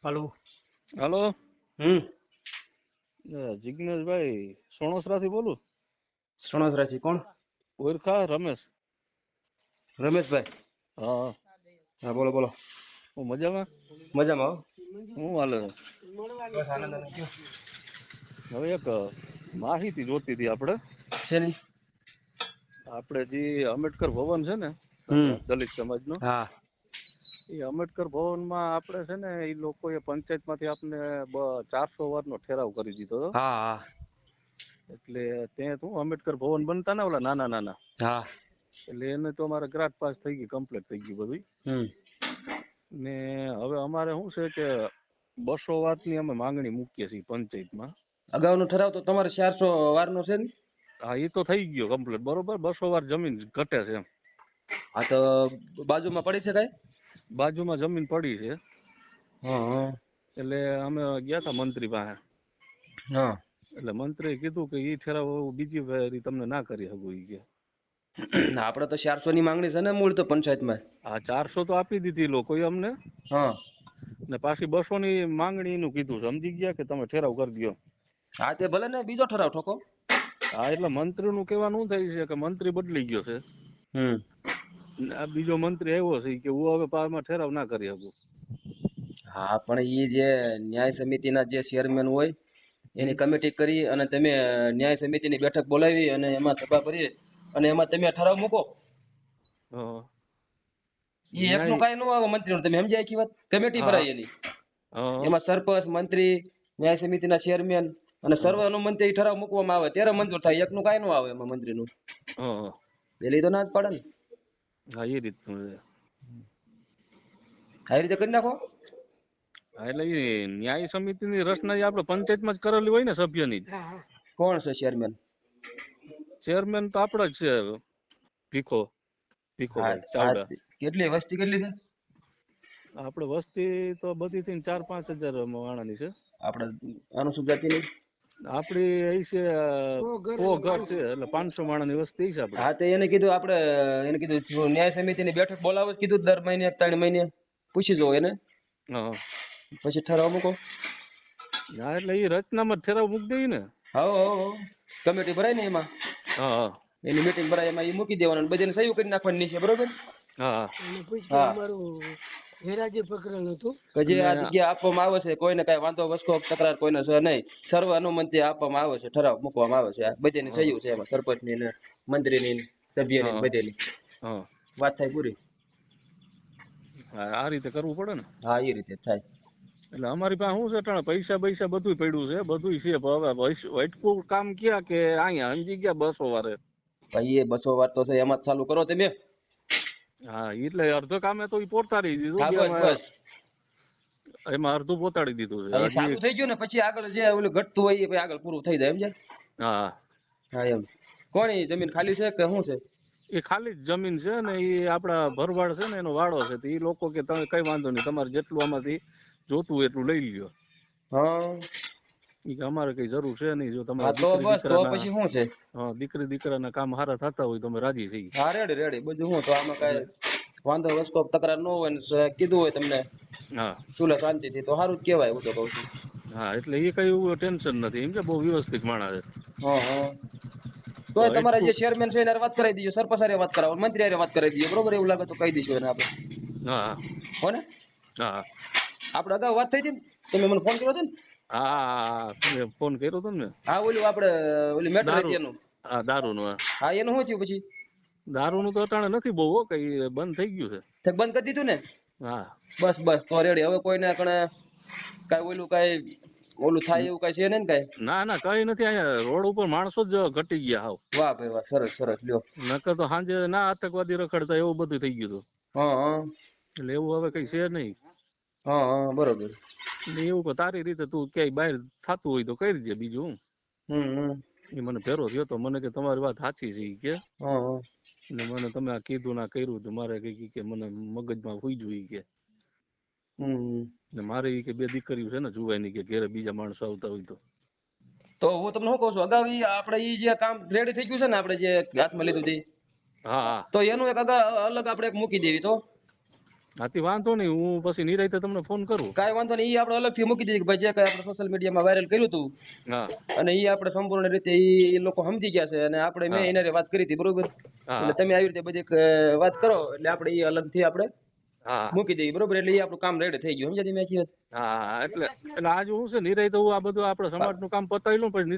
હાલો. હાલો. હમ. જિગ્નેશભાઈ સોણસરા થી બોલું. સણોસરાથી કોણ? ઓળખા રમેશ. રમેશભાઈ. હા. હા બોલો બોલો. હું મજામાં. મજામાં હો. હું હાલે છે? બસ આનંદ આનંદ કયો. હવે એક માહિતી જોતી હતી આપણે. શેની? આપણે જે આંબેડકર ભવન છે ને હમ. દલિત સમાજનો, હા એ આંબેડકર ભવનમાં આપણે છે ને એ લોકોએ પંચાયતમાંથી આપણે 400 વારનો ઠેરાવ કરી દીધો હતો. હા હા એટલે ત્યાં તો આંબેડકર ભવન બનતા ને ઓલા નાના નાના, હા. એટલે એને તો અમારે ગ્રાન્ટ પાસ થઈ ગઈ, કમ્પ્લીટ થઈ ગયું બધું. હમ. ને હવે અમારે શું છે કે 200 વાતની અમે માંગણી મૂકીએ છીએ પંચાયતમાં. અગાઉનો ઠરાવ તો તમારે 400 વારનો છે ને? હા, એ તો થઈ ગયો કમ્પ્લીટ, બરોબર. 200 વાર જમીન ઘટે છે એમ. હા તો બાજુમાં પડી છે કઈ? બાજુમાં જમીન પડી છે. હા એટલે અમે ગયા હતા મંત્રી પાસે. હા. એટલે મંત્રીએ કીધું કે એ ઠેરાવ બીજી વાર તમને ના કરી શકું એ કે. આપડે તો 400 ની માંગણી છે ને મૂળ તો પંચાયતમાં. આ 400 તો આપી દીધી લોકોએ અમને, હા. ને પાછી 200 ની માંગણી નું કીધું. સમજી ગયા કે તમે ઠેરાવ કરી દો. હા તે ભલે ને બીજો ઠરાવ ઠોકો. હા, એટલે મંત્રી નું કહેવાનું થાય છે કે મંત્રી બદલી ગયો છે. હમ. આ બીજો મંત્રી આવ્યો છે કે હું હવે પામાં ઠેરાવ ના કરી શકું. હા પણ એ જે ન્યાય સમિતિના જે ચેરમેન હોય હમ. એની કમિટી કરી અને તમે ન્યાય સમિતિની બેઠક બોલાવી અને એમાં સભા ભરી અને એમાં તમે ઠરાવ મૂકો. હા. એ એકનું ન્યાય. કઈ ન આવે મંત્રી, તમે સમજાય આખી વાત. કમિટી હા. ભરાય એની, હા. એમાં સરપંચ, મંત્રી, ન્યાય સમિતિના ચેરમેન અને હા. સર્વાનુમતે ઠરાવ મૂકવામાં આવે ત્યારે મંજૂર થાય. એકનું કઈ ન આવે એમાં મંત્રીનું. હા. પેલી તો ના જ પડે ને. હા, એ રીતનું છે. આવી રીતે કરી નાખો. હા, એટલે એ ન્યાય સમિતિની રચના આપણે પંચાયતમાં જ કરેલી હોય ને, સભ્યની જ. કોણ છે ચેરમેન? ચેરમેન તો આપડે જ છે, ભીખો હા ભીખોભાઈ હા. ચાવડા. કેટલી વસ્તી કેટલી છે? આપણે વસ્તી તો બધી થઈને 4-5 હજાર માણસની છે. આપણે અનુસૂચિત જાતિની? આપડી એ છે 100 ઘર છે, એટલે 500 માણસની વસ્તી છે આપણે. હા તો એને કીધું આપણે, એને કીધું ન્યાય સમિતિની બેઠક બોલાવો કીધું, દર મહિને 3 મહિને પૂછી જોવો એને. હા. પછી ઠરાવ મૂકો. હા, એટલે એ રચનામાં જ ઠેરાવ મૂકી દઈ ને. હા કમિટી ભરાય ને એમાં હા. હા. એની મીટિંગ ભરાય એમાં એ મૂકી દેવાનું, બધાને સહી કરી નાખવાની છે, બરોબર. હા. હા. કે જે અને આ જગ્યા આપવામાં આવે છે કોઈને કઈ વાંધો વસકો તકરાર કોઈને છે નહીં, સર્વ અનુમતિ આપવામાં આવે છે, ઠરાવ મૂકવામાં આવે છે. બધાની હા. સહી છે એમાં, સરપંચની ને મંત્રીની સભ્યની હા. બધેની. હા. વાત થાય પૂરી. હા, આ રીતે કરવું પડે ને. હા, એ રીતે થાય. એટલે અમારી પાસે શું છે, ટાણા પૈસા બધું પડ્યું છે, બધું છે. હવે વૈટકું કામ ક્યાં કે અહીંયા સમજી ગયા 200 વારે. ભાઈ એ 200 વાર તો છે, એમાં જ ચાલુ કરો તમે. હા, એટલે અડધો કામે તો પોતાડી દીધું હા કે બસ બસ. એમાં અડધું પોતાડી દીધું છે એ હજી. ચાલુ થઈ ગયું ને પછી આગળ જે ઓલું ઘટતું હોય એ આગળ પૂરું થઈ જાય, સમજ્યા? હા. હા એમ. કોણ જમીન ખાલી છે કે શું છે? એ ખાલી જ જમીન છે ને, એ આપડા ભરવાડ છે ને એનો વાડો છે. એ લોકો કે તમે કઈ વાંધો નહીં, તમારે જેટલું આમાંથી જોતું હોય એટલું લઈ લ્યો. હા. એ કે અમારે કઈ જરૂર છે નહીં, જો હા તમારા તો દીકરી બસ તો દીકરાના. પછી શું છે? હા, દીકરી દીકરાના કામ સારા થતા હોય તો અમે રાજી છીએ. હા રેડી રેડી, બધું હું તો આમાં કઈ એટલે વાંધો વસકો તકરાર ન હોય ને કીધું હોય તમને હા. સુલે શાંતિથી તો સારું જ કેવાય, હું તો કઉ છું. હા, એટલે એ કઈ એવું ટેન્શન નથી, એમ કે બહુ વ્યવસ્થિત માણસ છે. હા હા. તો તોય તમારા જે હાઈટકું. ચેરમેન છે એને વાત કરાવી દીજો, સરપંચ હારે વાત કરાવો, મંત્રી હારે વાત કરાવી દીજો, બરોબર. એવું લાગે તો કહી દઈશું એને આપણે. હા. હો ને? હા. આપણે અગાઉ વાત થઈ હતી ને, તમે મને ફોન કર્યો હતો ને? હા, મેં ફોન કર્યો હતો ને. હા, ઓલું આપણે ઓલી મેટર દારૂ. હતી એનું. હા, દારૂનું. હા, એનું શું થયું પછી? દારૂનું તો અટાણે નથી બહુ, કઈ બંધ થઈ ગયું છે. બંધ કરી દીધું ને? હા. બસ બસ તો રેડી. હવે કોઈને કણે કઈ ઓલું કઈ ઓલું થાય એવું કઈ છે ને કઈ? ના કઈ નથી. અહીંયા રોડ ઉપર માણસો જ ઘટી ગયા હાવ. વાહ ભાઈ વાહ, સરસ સરસ, લ્યો. નકર તો સાંજે ના આતંકવાદી રખડતા એવું બધું થઈ ગયું હતું. હા હા. એટલે એવું હવે કઈ છે નહીં. હા હા, બરોબર. એટલે એવું કે તારી રીતે તું ક્યાંય બહાર થતું હોય તો કરી દે, બીજું હું. હમ. એ મને ભેરો થયો તો, મને કે તમારી વાત સાચી છે કે. હા. ને મને તમે આ કીધું ના કર્યું તો મારે કઈ કે મને મગજમાં હુઈ જોઈ કે. હમ. ને મારે ઈ કે બે દીકરીઓ છે ને જુવાનની, કે ઘેરે બીજા માણસો આવતા હોય તો. તો હું તમને શું કઉ છું, અગાઉ આપણે ઈ જે કામ રેડી થઈ ગયું છે ને, આપણે જે હાથમાં લીધું હતું, હા. હા. તો એનું એક અલગ આપણે એક મૂકી દેવી તો. હાથી વાંધો નહીં, હું પછી નિરાંતે તમને ફોન કરું. કાંઈ વાંધો નહીં, ઈ આપણે અલગથી મૂકી દઈએ કે ભાઈ જે કાંઈ આપણે સોશિયલ મીડિયામાં વાયરલ કર્યું હતું હા અને ઈ આપણે સંપૂર્ણ રીતે ઈ લોકો સમજી ગયા છે અને આપણે મેં હા. એના હારે વાત કરી હતી બરોબર. હા એટલે તમે આવી રીતે બધી વાત કરો એટલે આપણે ઈ અલગથી આપણે હા મૂકી દઈએ બરોબર. એટલે ઈ આપણું કામ રેડી થઈ ગયું, સમજ્યા તમે આખી વાત? હા એટલે આજ હું છે નિરાંતે હું આ બધું આપણે સમાજનું કામ પતાવી લઉં પછી